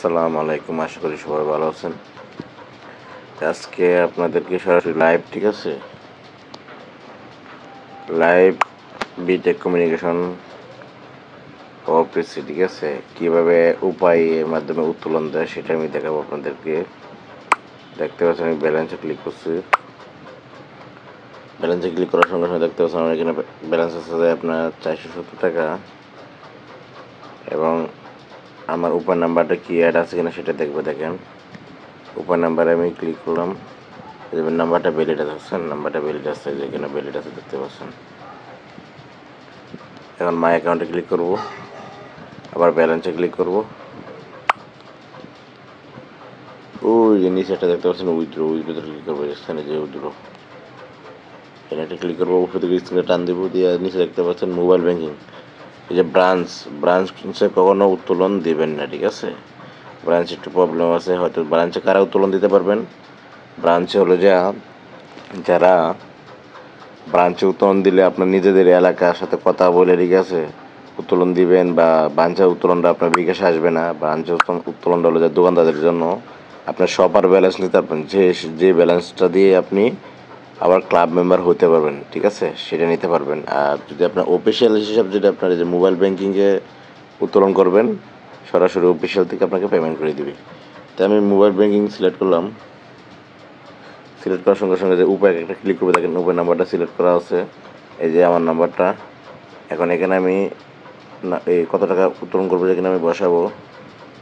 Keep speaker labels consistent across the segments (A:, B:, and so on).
A: আসসালামু আলাইকুম, আশা করি সবাই ভালো আছেন। আজকে আপনাদেরকে সরাসরি লাইভ, ঠিক আছে, লাইভ বিটেক কমিউনিকেশন অফিসে, ঠিক আছে, কীভাবে উপায়ের মাধ্যমে উত্তোলন দেয় সেটা আমি দেখাবো আপনাদেরকে। দেখতে পাচ্ছেন আমি ব্যালেন্সে ক্লিক করছি। ব্যালেন্সে ক্লিক করার সঙ্গে সঙ্গে দেখতে পাচ্ছেন আমার এখানে ব্যালেন্স আছে আপনার 470 টাকা, এবং আমার উপায় নাম্বারটা কি অ্যাড আছে কিনা সেটা দেখবে। দেখেন, উপায় নাম্বারে আমি ক্লিক করলাম, নাম্বারটা ভ্যালিড আছে, নাম্বারটা ভ্যালিড আছে, যেখানে ভ্যালিড আছে দেখতে পাচ্ছেন। এখন মাই অ্যাকাউন্টে ক্লিক করব, আবার ব্যালেন্সে ক্লিক করব। ওই যে নিচে একটা দেখতে পাচ্ছেন উইথড্র, উইথড্রোতে ক্লিক করবো, এখানে যে উইথড্র এখানে একটা ক্লিক করবো, উপর থেকে স্ক্রিনে টান দেবো, দিয়ে নিচে দেখতে পাচ্ছেন মোবাইল ব্যাঙ্কিং। এই যে ব্রাঞ্চে কখনো উত্তোলন দিবেন না, ঠিক আছে। ব্রাঞ্চে একটু প্রবলেম আছে, হয়তো ব্রাঞ্চে কারা উত্তোলন দিতে পারবেন, ব্রাঞ্চে হলো যে যারা ব্রাঞ্চে উত্তোলন দিলে আপনার নিজেদের এলাকার সাথে কথা বলে, ঠিক আছে, উত্তোলন দিবেন, বা ব্রাঞ্চের উত্তোলনটা আপনার বিকাশে আসবে না। ব্রাঞ্চের উত্তোলনটা হলো যে দোকানদারদের জন্য, আপনার শপার ব্যালেন্স নিতে পারবেন, যে ব্যালেন্সটা দিয়ে আপনি আবার ক্লাব মেম্বার হতে পারবেন, ঠিক আছে, সেটা নিতে পারবেন। আর যদি আপনার অফিসিয়াল হিসাব, যদি আপনার এই যে মোবাইল ব্যাঙ্কিংয়ে উত্তোলন করবেন, সরাসরি অফিসিয়াল থেকে আপনাকে পেমেন্ট করে দিবে। তাই আমি মোবাইল ব্যাঙ্কিং সিলেক্ট করলাম। সিলেক্ট করার সঙ্গে সঙ্গে যে উপায় একটা ক্লিক করবে, দেখেন উপায় নাম্বারটা সিলেক্ট করা আছে, এই যে আমার নাম্বারটা। এখন এখানে আমি এই কত টাকা উত্তোলন করবো, যেখানে আমি বসাবো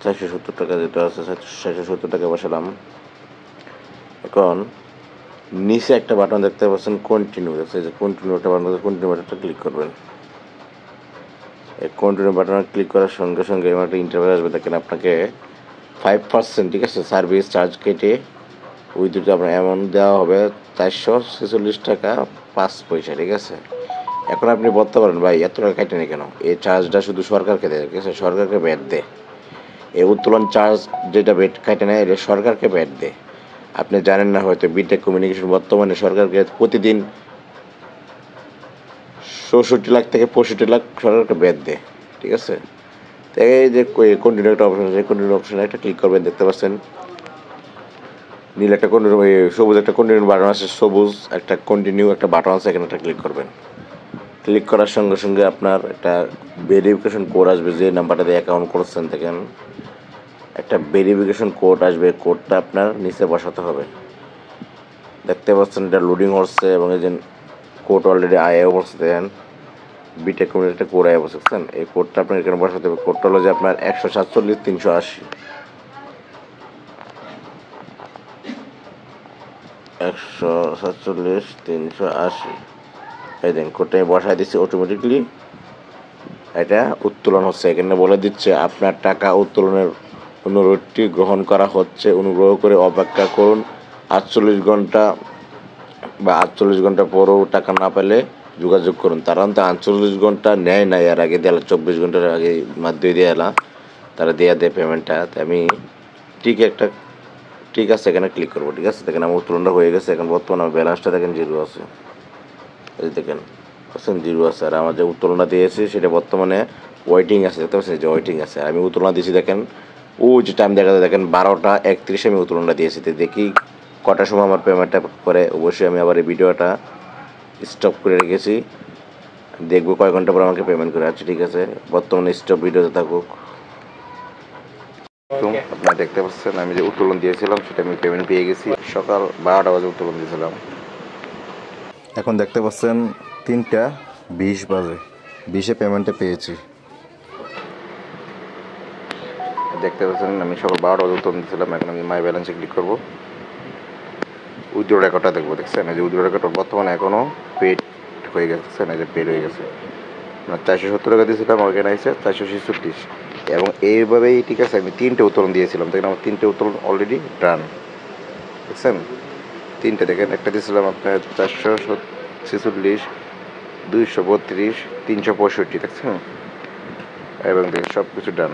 A: 470 টাকা, যেটা আছে 470 টাকা বসালাম। এখন নিচে একটা বাটন দেখতে পাচ্ছেন কন্টিনিউ, দেখছে যে কন্টিনিউ একটা বাটন, কন্টিনিউ বাটনটা ক্লিক করবেন। এই কন্টিনিউ বাটনে ক্লিক করার সঙ্গে সঙ্গে আমার একটা ইন্টারভিউ আসবে। দেখেন আপনাকে 5%, ঠিক আছে, সার্ভিস চার্জ কেটে উইথড্রোতে আপনার অ্যামাউন্ট দেওয়া হবে 446 টাকা 5 পয়সা, ঠিক আছে। এখন আপনি বলতে পারেন, ভাই এত টাকা কাটে নেই কেন? এই চার্জটা শুধু সরকারকে দেয়, ঠিক আছে, সরকারকে ব্যাট দেয়। এই উত্তোলন চার্জ যেটা ব্যাট কাটে নেয়, এটা সরকারকে ব্যাট দেয়। আপনি জানেন না হয়তো, বিটেক কমিউনিকেশন বর্তমানে সরকারকে প্রতিদিন 64 লাখ থেকে 65 লাখ সরকারকে ব্যাট দেয়, ঠিক আছে। তো এই যে কন্টিনিউ একটা অপশন আছে, কন্টিনিউ অপশনে একটা ক্লিক করবেন। দেখতে পাচ্ছেন নীল একটা কন্টিনিউ, সবুজ একটা কন্টিনিউ বাটন আছে, সবুজ একটা কন্টিনিউ একটা বাটন আছে, এখানে একটা ক্লিক করবেন। ক্লিক করার সঙ্গে সঙ্গে আপনার একটা ভেরিফিকেশন কোড আসবে, যে নাম্বারটা দিয়ে অ্যাকাউন্ট করছেন, দেখেন একটা ভেরিফিকেশন কোড আসবে, কোডটা আপনার নিচে বসাতে হবে। দেখতে পাচ্ছেন এটা লোডিং হচ্ছে, এবং এই যে কোড অলরেডি আয়ে বসে, দেখেন বিটেক কমিউনিটি একটা কোড আয়ে বসেছেন। এই কোডটা আপনার এখানে বসাতে হবে। কোডটা হলো যে আপনার 147 380 এই দিন কোডটা আমি বসাই দিচ্ছি। অটোমেটিকলি এটা উত্তোলন হচ্ছে। এখানে বলে দিচ্ছে আপনার টাকা উত্তোলনের অনুরোধটি গ্রহণ করা হচ্ছে, অনুগ্রহ করে অপেক্ষা করুন 48 ঘন্টা, বা 48 ঘন্টা পরেও টাকা না পেলে যোগাযোগ করুন। তারা তো 48 ঘন্টা নেয় না, এর আগে দেওয়া 24 ঘন্টার আগে মাধ্যমে দিয়ে এলাম, তারা দেওয়া দেয় পেমেন্টটা। তাই আমি ঠিক আছে এখানে ক্লিক করবো, ঠিক আছে। দেখেন আমার উত্তোলনটা হয়ে গেছে। এখন বর্তমানে আমার ব্যালেন্সটা দেখেন জিরো আছে, এই দেখেন পাচ্ছেন জিরো আছে। আর আমার যে উত্তোলনটা দিয়েছি সেটা বর্তমানে ওয়েটিং আছে, দেখতে পাচ্ছেন যে ওয়েটিং আছে। আর আমি উত্তোলন দিয়েছি, দেখেন ও যে টাইম দেখা যায়, দেখেন 12টা 31 আমি উত্তোলনটা দিয়েছি। তো দেখি কটার সময় আমার পেমেন্টটা করে। অবশ্যই আমি আবার এই ভিডিওটা স্টপ করে রেখেছি, দেখবো কয় ঘন্টা পর আমাকে পেমেন্ট করে। আচ্ছা ঠিক আছে, বর্তমানে স্টপ ভিডিওতে থাকুক। আপনারা দেখতে পাচ্ছেন আমি যে উত্তোলন দিয়েছিলাম সেটা আমি পেমেন্ট পেয়ে গেছি। সকাল 12টা বাজে উত্তোলন দিয়েছিলাম। এখন দেখতে পাচ্ছেন 3টা 20 বাজে, 20-এ পেমেন্টটা পেয়েছি। দেখতে পাচ্ছেন আমি সকাল 12টা বাজে উত্তোলন দিয়েছিলাম। এখন আমি মাই ব্যালেন্সে ক্লিক করবো, উইথড্র রেকর্ডটা দেখবো। দেখছেন এই যে উইথড্র রেকর্ড বর্তমানে এখনও পেড হয়ে গেছে, দেখছেন এই যে পেড হয়ে গেছে। 470 টাকা দিয়েছিলাম, ওখানে আছে 446। এবং এইভাবেই, ঠিক আছে, আমি 3টে উত্তোলন দিয়েছিলাম, দেখেন আমার 3টে উত্তোলন অলরেডি ডান, দেখছেন 3টে। দেখেন একটা দিয়েছিলাম আপনার 446, 232, 365, দেখছেন, এবং দেখেন সব কিছু ডান।